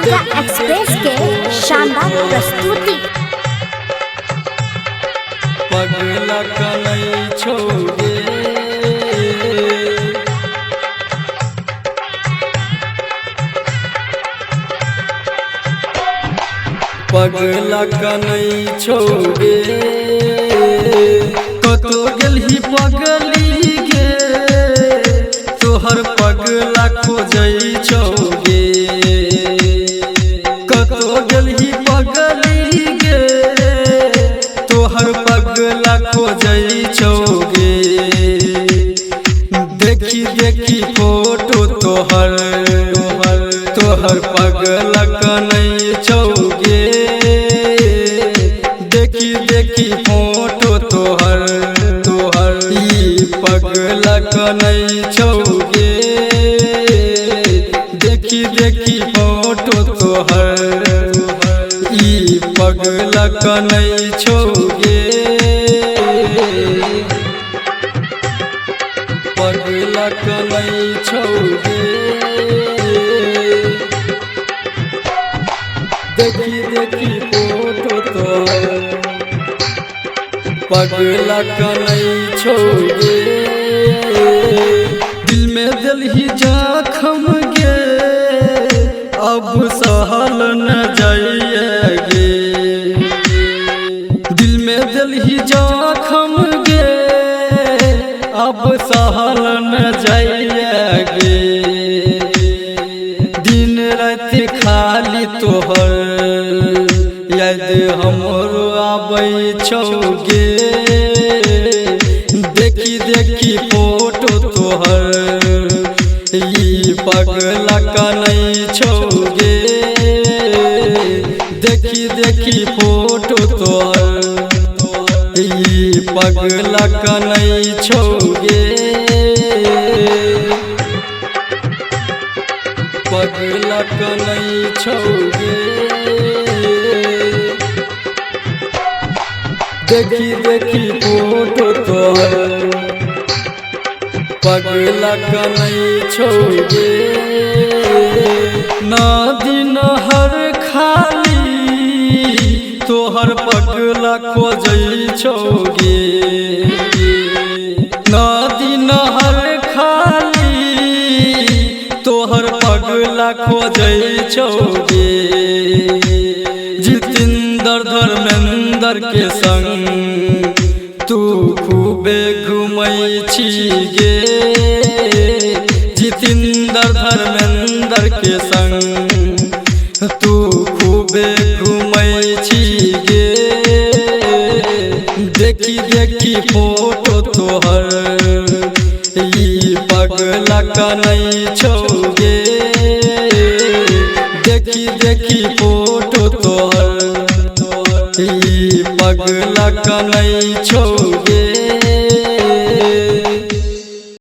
आजा एक्सप्रेस के शानदार प्रस्तुति। पगला कन्हैया छोगे पगला कन्हैया छोगे कतो गेलही पगली गे तोहर पगला खोजै छोगे कतो गेलही पगली गे तोहर पगला खोजै छोगे देखी देखी फोटो तोहर तोहर पगला कन्हैया छोगे देखी देखी फोटो तोहर ई पगला कन्हैया छोगे देखी देखी फोटो तोहर ई पगला कन्हैया छोगे पगला कन्हैया छोगे देखी देखी फोटो तोहर पगला कन्हैया छोगे दिल में दिलही जखम गे अब सहल न जाइए गे दिल में दिलही जखम गे अब सहल न जाइए गे दिन रात खाली तोहर याद हमरो आबै छोगे देखी देखी फोटो तोहर ई पगला कन्हैया छोगे देखी देखी फोटो तोहर ई पगला कन्हैया छोगे पगला कन्हैया छोगे देखी देखी फोटो तोहर पगला कन्हैया छोगे ना दिन हर खाली तोहर पगला खोजै छोगे ना दिन हर खाली तोहर पगला खोजै छोगे जितेंद्र धर्मेंद्र के संग तू खूबे घूमै छी गे जितेंद्र धर्मेंद्र के संग तू खूबे घूमै छी गे देखी देखी फोटो तोहर ई पगला कन्हैया छोगे देखी देखी फोटो तोहर ई पगला कन्हैया छोगे।